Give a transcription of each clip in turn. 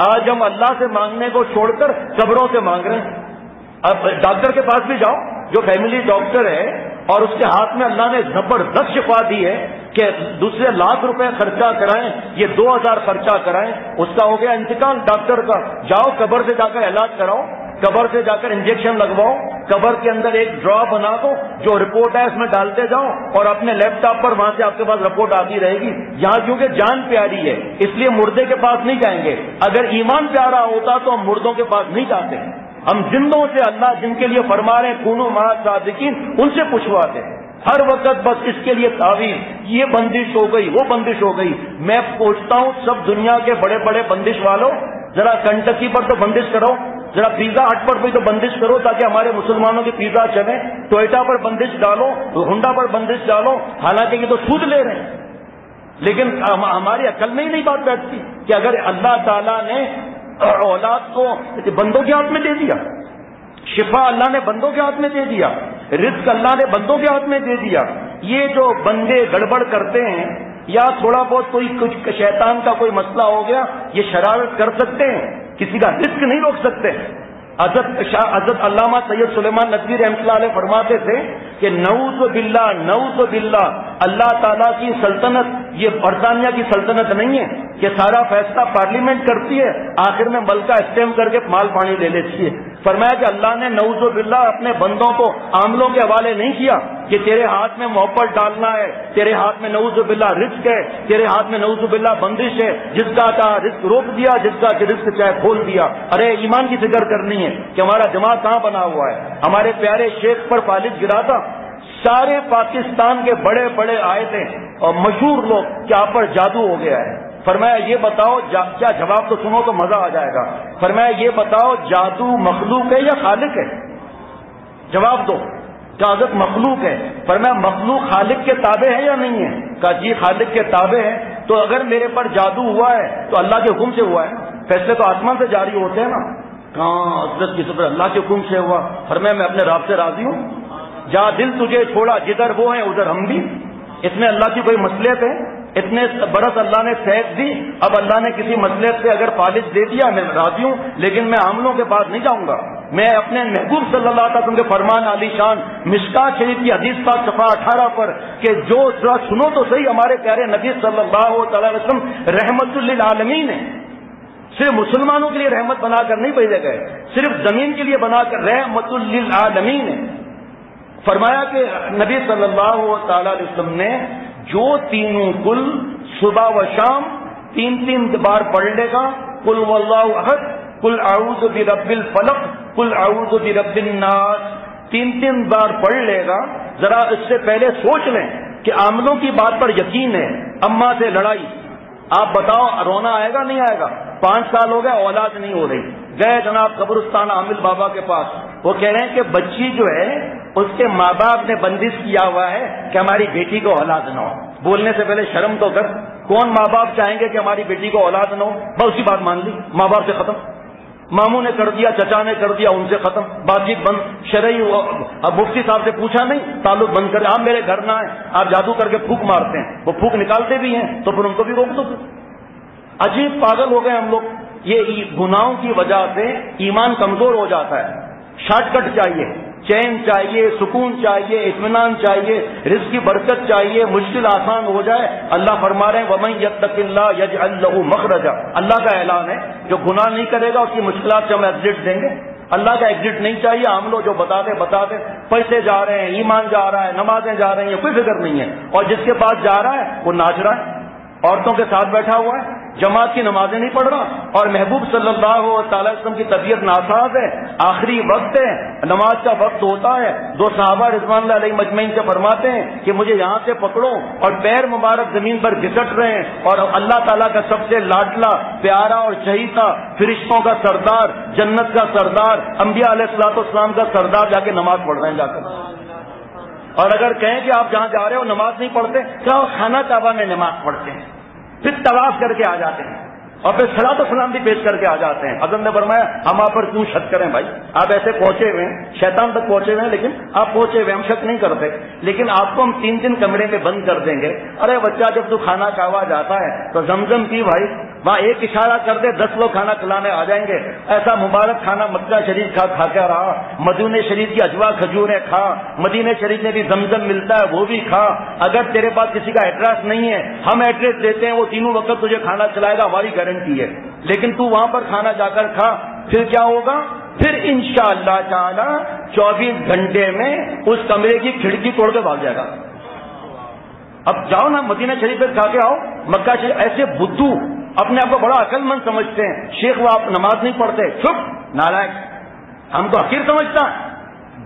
آج ہم اللہ سے مانگنے کو چھوڑ کر قبروں سے مانگ رہے ہیں. اب ڈاکٹر کے پاس بھی جاؤ جو فیملی ڈاکٹر ہے اور اس کے ہاتھ میں اللہ نے زبردست شفا دی ہے کہ دوسرے لاکھ روپے خرچہ کرائیں، یہ 2000 خرچہ کرائیں، اس کا ہو گیا انتقال ڈاکٹر کا. جاؤ قبر سے جا کر علاج کراؤ، قبر سے جا کر انجیکشن لگواؤ، قبر کے اندر ایک ڈرا بنا دو، جو رپورٹ ہے اس میں ڈالتے جاؤ اور اپنے لیپ ٹاپ پر وہاں سے آپ کے پاس رپورٹ آتی رہے گی. یہاں کیونکہ جان پیاری ہے اس لیے مردے کے پاس نہیں جائیں گے. اگر ایمان پیارا ہوتا تو ہم مردوں کے پاس نہیں جاتے. ہم زندوں سے اللہ جن کے لیے فرما رہے ہیں کونوا مع الصادقین ان سے پوچھواتے ہیں ہر وقت. بس اس کے لیے تعویذ، یہ بندش ہو گئی، وہ بندش ہو گئی. میں پوچھتا ہوں سب دنیا کے بڑے بڑے بندش والوں، ذرا کنٹکی پر تو بندش کرو، ذرا پیزا ہٹ پر بھی تو بندش کرو تاکہ ہمارے مسلمانوں کی پیزا چلے. ٹوئٹا پر بندش ڈالو، ہونڈا پر بندش ڈالو، حالانکہ یہ تو سود لے رہے ہیں. لیکن ہماری عقل میں ہی نہیں بات بیٹھتی کہ اگر اللہ تعالیٰ نے اولاد کو بندوں کے ہاتھ میں دے دیا، شفا اللہ نے بندوں کے ہاتھ میں دے دیا، رزق اللہ نے بندوں کے ہاتھ میں دے دیا، یہ جو بندے گڑبڑ کرتے ہیں یا تھوڑا بہت کوئی کچھ شیطان کا کوئی مسئلہ ہو گیا یہ شرارت کر سکتے ہیں، کسی کا رزق نہیں روک سکتے. حضرت علامہ سید سلیمان ندوی رحمۃ اللہ علیہ فرماتے تھے کہ نعوذ باللہ اللہ تعالیٰ کی سلطنت یہ برطانیہ کی سلطنت نہیں ہے کہ سارا فیصلہ پارلیمنٹ کرتی ہے، آخر میں ملکہ اسٹیمپ کر کے مال پانی لے لیتی ہے. فرمایا کہ اللہ نے نعوذ باللہ اپنے بندوں کو عاملوں کے حوالے نہیں کیا کہ تیرے ہاتھ میں محبت ڈالنا ہے، تیرے ہاتھ میں نعوذ باللہ رزق ہے، تیرے ہاتھ میں نعوذ باللہ بندش ہے، جس کا چاہے رزق روک دیا، جس کا رزق چاہے کھول دیا. ارے ایمان کی فکر کرنی ہے کہ ہمارا دماغ کہاں بنا ہوا ہے. ہمارے پیارے شیخ پر فالج گرا تھا، سارے پاکستان کے بڑے بڑے آئے تھے اور مشہور لوگ کہ آپ پر جادو ہو گیا ہے. فرمایا یہ بتاؤ کیا جواب تو سنو تو مزہ آ جائے گا. فرمایا یہ بتاؤ جادو مخلوق ہے یا خالق ہے؟ جواب دو. کیا حضرت مخلوق ہے؟ فرمایا مخلوق خالق کے تابع ہے یا نہیں ہے؟ کہا جی خالق کے تابع ہے. تو اگر میرے پر جادو ہوا ہے تو اللہ کے حکم سے ہوا ہے، فیصلے تو آسمان سے جاری ہوتے ہیں نا. کہاں حضرت کی صبر اللہ کے حکم سے ہوا. فرمایا میں اپنے رب سے راضی ہوں. جا دل تجھے چھوڑا جدھر وہ ہیں ادھر ہم بھی. اس میں اللہ کی کوئی مصلحت ہے؟ اتنے برس اللہ نے صحت دی، اب اللہ نے کسی مصلحت سے اگر فالج دے دیا میں راضی ہوں، لیکن میں عاملوں کے پاس نہیں جاؤں گا. میں اپنے محبوب صلی اللہ علیہ وسلم کے فرمان علی شان مشکات شریف کی حدیث پاک صفحہ 18 پر کہ جو ذرا سنو تو صحیح، ہمارے پیارے نبی صلی اللہ علیہ وسلم رحمت للعالمین ہے. صرف مسلمانوں کے لیے رحمت بنا کر نہیں بھیجے گئے، صرف زمین کے لیے بنا کر رحمت للعالمین ہے. فرمایا کہ نبی صلی اللہ تعالی علیہ وسلم نے جو تینوں کل صبح و شام 3 بار پڑھ لے گا، قل واللہ احد، قل اعوذ برب الفلق، قل اعوذ برب الناس، 3 بار پڑھ لے گا. ذرا اس سے پہلے سوچ لیں کہ عاملوں کی بات پر یقین ہے. اماں سے لڑائی، آپ بتاؤ رونا آئے گا نہیں آئے گا؟ 5 سال ہو گئے اولاد نہیں ہو رہی. گئے جناب قبرستان عامل بابا کے پاس، وہ کہہ رہے ہیں کہ بچی جو ہے اس کے ماں باپ نے بندش کیا ہوا ہے کہ ہماری بیٹی کو اولاد نہ ہو. بولنے سے پہلے شرم تو کر. کون ماں باپ چاہیں گے کہ ہماری بیٹی کو اولاد نہ ہو؟ بس اسی بات مان لی، ماں باپ سے ختم. ماموں نے کر دیا، چچا نے کر دیا، ان سے ختم، بات چیت بند. شرعی مفتی صاحب سے پوچھا نہیں، تعلق بند کرے. آپ میرے گھر نہ آئے، آپ جادو کر کے پھونک مارتے ہیں، وہ پھونک نکالتے بھی ہیں تو پھر ان کو بھی روک دو. عجیب پاگل ہو گئے ہم لوگ. یہ گناہوں کی وجہ سے ایمان کمزور ہو جاتا ہے. شارٹ کٹ چاہیے، چین چاہیے، سکون چاہیے، اطمینان چاہیے، رزق کی برکت چاہیے، مشکل آسان ہو جائے. اللہ فرما رہے ہیں وَمَن يَتَّقِ اللَّهَ يَجْعَل لَّهُ مَخْرَجًا. اللہ کا اعلان ہے جو گناہ نہیں کرے گا اس کی مشکلات سے ہم ایگزٹ دیں گے. اللہ کا ایگزٹ نہیں چاہیے. ہم لوگ جو بتا دے پیسے جا رہے ہیں، ایمان جا رہا ہے، نمازیں جا رہی ہیں، کوئی فکر نہیں ہے. اور جس کے پاس جا رہا ہے وہ ناچ رہا ہے، عورتوں کے ساتھ بیٹھا ہوا ہے، جماعت کی نمازیں نہیں پڑھ رہا. اور محبوب صلی اللہ تعالی وسلم کی طبیعت ناساز ہے، آخری وقت ہے، نماز کا وقت ہوتا ہے. 2 صحابہ رضوان اللہ علیہ مجمعین سے فرماتے ہیں کہ مجھے یہاں سے پکڑو، اور پیر مبارک زمین پر گھسٹ رہے ہیں اور اللہ تعالیٰ کا سب سے لاڈلا پیارا اور چہیتا، فرشتوں کا سردار، جنت کا سردار، انبیاء علیہ الصلوۃ والسلام کا سردار جا کے نماز پڑھ رہے ہیں جا کر. اور اگر کہیں کہ آپ جہاں جا رہے ہو نماز نہیں پڑھتے، کیا خانہ کعبہ میں نماز پڑھتے ہیں، پھر طواف کر کے آ جاتے ہیں اور پھر صلاۃ و سلام بھی پیش کر کے آ جاتے ہیں. حضرت نے فرمایا ہم آپ پر کیوں شک کریں بھائی، آپ ایسے پہنچے ہوئے ہیں، شیطان تک پہنچے ہوئے ہیں، لیکن آپ پہنچے ہوئے، ہم شک نہیں کرتے. لیکن آپ کو ہم 3 دن کمرے میں بند کر دیں گے. ارے بچہ جب تو خانہ کعبہ جاتا ہے تو زمزم پی بھائی، وہاں ایک اشارہ کر دے 10 لوگ کھانا کھلانے آ جائیں گے. ایسا مبارک کھانا مکہ شریف کھا کے رہا. مدینے شریف کی اجوا کھجوریں کھا, مدینے شریف میں بھی زمزم ملتا ہے وہ بھی کھا. اگر تیرے پاس کسی کا ایڈریس نہیں ہے, ہم ایڈریس دیتے ہیں, وہ تینوں وقت تجھے کھانا کھلائے گا, ہماری گارنٹی ہے. لیکن تو وہاں پر کھانا جا کر کھا, پھر کیا ہوگا؟ پھر انشاءاللہ تعالی 24 گھنٹے میں اس کمرے کی کھڑکی توڑ کے بھاگ جائے گا. اب جاؤ نا مدینہ شریف پہ کھا کے آؤ. مکہ شریف ایسے بدھو اپنے آپ کو بڑا عقل مند سمجھتے ہیں. شیخ وہ آپ نماز نہیں پڑھتے, چپ نالائق, ہم کو حقیر سمجھتا ہے.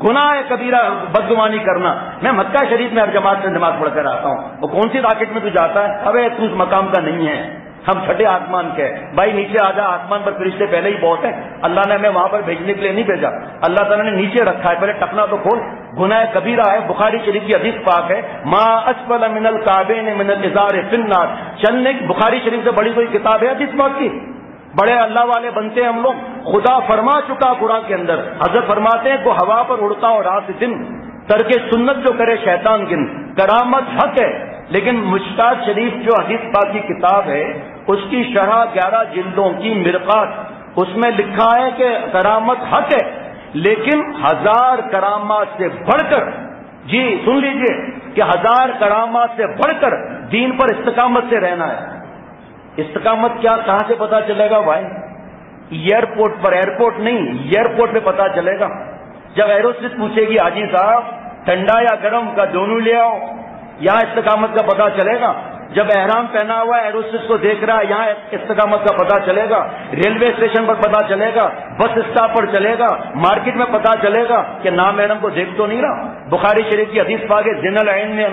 گناہ ہے کبیرہ بدگمانی کرنا. میں مکہ شریف میں ہر جماعت سے نماز پڑھ کر آتا ہوں. وہ کون سی راکٹ میں تو جاتا ہے؟ ابے تو اس مقام کا نہیں ہے, ہم چھٹے آسمان کے. بھائی نیچے آ جا, آسمان پر فرشتے پہلے ہی بہت ہیں. اللہ نے ہمیں وہاں پر بھیجنے کے لیے نہیں بھیجا, اللہ تعالیٰ نے نیچے رکھا ہے. پہلے ٹکنا تو کھول. گناہ کبیرہ ہے. بخاری شریف کی حدیث پاک ہے, ما اسفل من الکعبین من الازار فی النار. چلنے بخاری شریف سے بڑی کوئی کتاب ہے حدیث پاک کی؟ بڑے اللہ والے بنتے ہیں ہم لوگ. خدا فرما چکا قرآن کے اندر, حضرت فرماتے ہیں کو ہوا پر اڑتا ہو رات دن, ترک سنت جو کرے شیطان گن. کرامت حق ہے, لیکن مشکات شریف جو حدیث پاک کی کتاب ہے اس کی شرح 11 جلدوں کی مرقات, اس میں لکھا ہے کہ کرامت حق ہے, لیکن 1000 کرامات سے بڑھ کر, جی سن لیجئے, کہ 1000 کرامات سے بڑھ کر دین پر استقامت سے رہنا ہے. استقامت کیا, کہاں سے پتا چلے گا بھائی؟ ایئرپورٹ پر, ایئرپورٹ نہیں, ایئرپورٹ پہ پتا چلے گا. جب ایروسٹس پوچھے گی حاجی صاحب ٹھنڈا یا گرم کا دونوں لے آؤ, یہاں استقامت کا پتا چلے گا. جب احرام پہنا ہوا ہے ایروسٹس کو دیکھ رہا ہے, یہاں استقامت کا پتا چلے گا. ریلوے اسٹیشن پر پتا چلے گا, بس اسٹاپ پر چلے گا, مارکیٹ میں پتا چلے گا کہ نامحرم کو دیکھ تو نہیں رہا. بخاری شریف کی حدیث پاک ہے زنا العین میں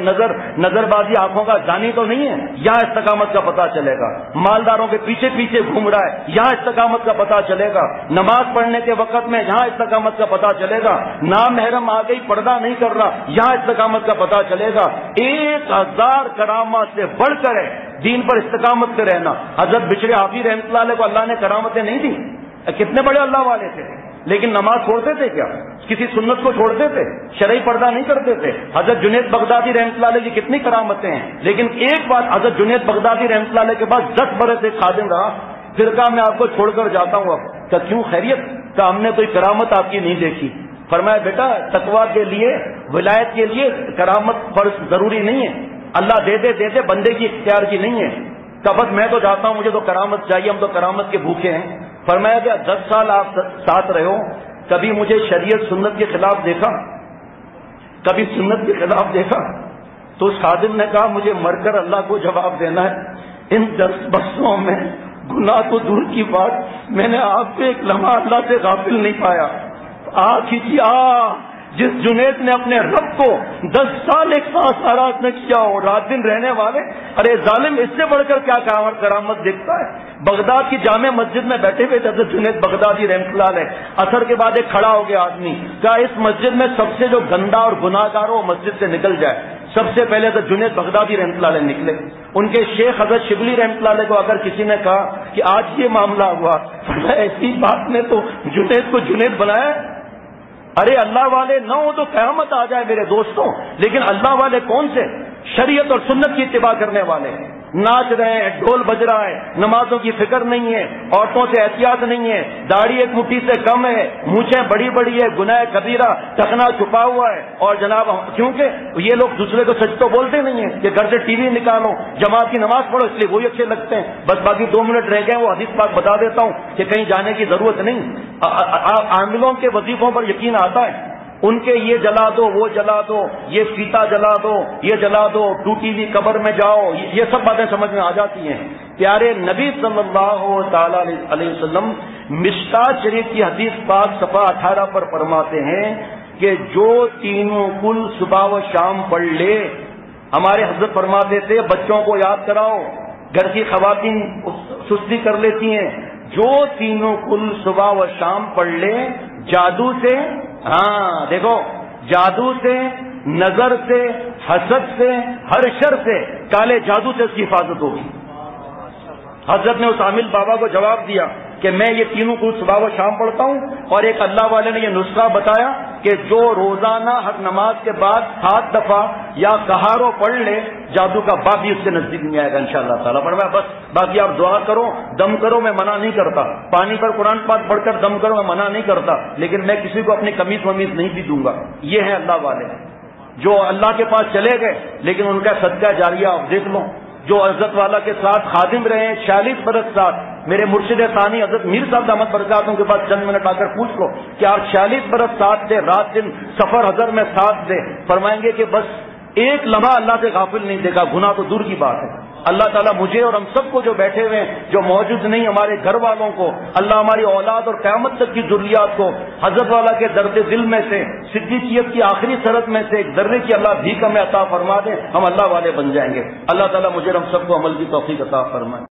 نظر بازی آنکھوں کا زانی تو نہیں ہے, یہاں استقامت کا پتا چلے گا. مالداروں کے پیچھے پیچھے گھوم رہا ہے, یہاں استقامت کا پتا چلے گا. نماز پڑھنے کے وقت میں یہاں استقامت کا پتا چلے گا. نامحرم آ گئی, پردہ نہیں کر رہا, یہاں استقامت کا پتا چلے گا. 1000 کرامات سے بڑھ کر ہے دین پر استقامت سے رہنا. حضرت بشر حافظ رحمۃ اللہ علیہ کو اللہ نے کرامتیں نہیں دی. کتنے بڑے اللہ والے تھے, لیکن نماز چھوڑتے تھے کیا؟ کسی سنت کو چھوڑتے تھے؟ شرعی پردہ نہیں کرتے تھے. حضرت جنید بغدادی رحمۃ اللہ علیہ کی کتنی کرامتیں ہیں, لیکن ایک بات, حضرت جنید بغدادی رحمۃ اللہ علیہ کے بعد 10 برس سے خادم رہا. پھر کہا میں آپ کو چھوڑ کر جاتا ہوں. اب کہ کیوں, خیریت؟ کہ ہم نے کوئی کرامت آپ کی نہیں دیکھی. فرمایا بیٹا تقویٰ کے لیے, ولایت کے لیے کرامت فرض ضروری نہیں ہے, اللہ دے دے بندے کی اختیار کی نہیں ہے. کہ بس میں تو جاتا ہوں, مجھے تو کرامت چاہیے, ہم تو کرامت کے بھوکے ہیں. فرمایا کہ 10 سال آپ ساتھ رہے ہو, کبھی مجھے شریعت سنت کے خلاف دیکھا؟ کبھی سنت کے خلاف دیکھا؟ تو اس خادم نے کہا مجھے مر کر اللہ کو جواب دینا ہے. ان 10 برسوں میں گناہ تو دور کی بات, میں نے آپ سے ایک لمحہ اللہ سے غافل نہیں پایا. جس جنید نے اپنے رب کو 10 سال ایک ساتھ آراز نہ کیا ہو, رات دن رہنے والے, ارے ظالم اس سے بڑھ کر کیا کرامت دیکھتا ہے. بغداد کی جامع مسجد میں بیٹھے ہوئے حضرت جنید بغدادی رحمۃ اللہ علیہ, اثر کے بعد ایک کھڑا ہو گیا آدمی, کہا اس مسجد میں سب سے جو گندا اور گناہ گار ہو مسجد سے نکل جائے. سب سے پہلے حضرت جنید بغدادی رحمۃ اللہ علیہ نکلے. ان کے شیخ حضرت شبلی رحمۃ اللہ علیہ کو اگر کسی نے کہا کہ آج یہ معاملہ ہوا, ایسی بات نے تو جنید کو جنید بنایا. ارے اللہ والے نہ ہو تو قیامت آ جائے میرے دوستوں, لیکن اللہ والے کون سے؟ شریعت اور سنت کی اتباع کرنے والے. ناچ رہے ہیں, ڈھول بج رہا ہے, نمازوں کی فکر نہیں ہے, عورتوں سے احتیاط نہیں ہے, داڑھی ایک مٹھی سے کم ہے, مونچھیں بڑی بڑی ہے, گناہ کبیرہ, ٹکنا چھپا ہوا ہے. اور جناب کیونکہ یہ لوگ دوسرے کو سچ تو بولتے نہیں ہیں کہ گھر سے ٹی وی نکالو, جماعت کی نماز پڑھو, اس لیے وہی اچھے لگتے ہیں. بس باقی 2 منٹ رہ گئے, وہ حدیث پاک بتا دیتا ہوں کہ کہیں جانے کی ضرورت نہیں. عاملوں کے وظیفوں پر یقین آتا ہے, ان کے یہ جلا دو, وہ جلا دو, یہ فیتا جلا دو, یہ جلا دو, ٹوٹی ہوئی قبر میں جاؤ, یہ سب باتیں سمجھ میں آ جاتی ہیں. پیارے نبی صلی اللہ تعالی علیہ وسلم مشکات شریف کی حدیث پاک صفحہ 18 پر فرماتے ہیں کہ جو تینوں کل صبح و شام پڑھ لے. ہمارے حضرت فرماتے تھے بچوں کو یاد کراؤ, گھر کی خواتین سستی کر لیتی ہیں, جو تینوں کل صبح و شام پڑھ لے, جادو سے, ہاں دیکھو, جادو سے, نظر سے, حسد سے, ہر شر سے, کالے جادو سے اس کی حفاظت ہوگی. حضرت نے اس عامل بابا کو جواب دیا کہ میں یہ تینوں کو صبح و شام پڑھتا ہوں، اور ایک اللہ والے نے یہ نسخہ بتایا کہ جو روزانہ ہر نماز کے بعد 7 دفعہ یا کہارو پڑھ لے، جادو کا باپ بھی اس کے نزدیک نہیں آئے گا انشاءاللہ تعالیٰ۔ فرمایا بس باقی آپ دعا کرو، دم کرو، میں منع نہیں کرتا، پانی پر قرآن پاک پڑھ کر دم کرو، میں منع نہیں کرتا، لیکن میں کسی کو اپنی قمیض ومیز نہیں بھی دوں گا۔ یہ ہے اللہ والے جو اللہ کے پاس چلے گئے، لیکن ان کا صدقہ جاریہ آپ دیکھ لو، جو حضرت والا کے ساتھ خادم رہے ہیں 46 برس ساتھ۔ میرے مرشد ثانی حضرت میر صاحب دامت برکاتوں کے پاس چند منٹ آ کر پوچھ لو کہ آپ 46 برس ساتھ تھے، رات دن سفر حضر میں ساتھ تھے، فرمائیں گے کہ بس ایک لمحہ اللہ سے غافل نہیں دیکھا، گناہ تو دور کی بات ہے۔ اللہ تعالیٰ مجھے اور ہم سب کو جو بیٹھے ہوئے ہیں، جو موجود نہیں، ہمارے گھر والوں کو، اللہ ہماری اولاد اور قیامت تک کی ذریات کو حضرت والا کے درد دل میں سے، صدیقیت کی آخری سرحد میں سے ایک ذرے کی اللہ بھیک ہمیں عطا فرما دے، ہم اللہ والے بن جائیں گے۔ اللہ تعالیٰ مجھے اور ہم سب کو عمل کی توفیق عطا فرمائے۔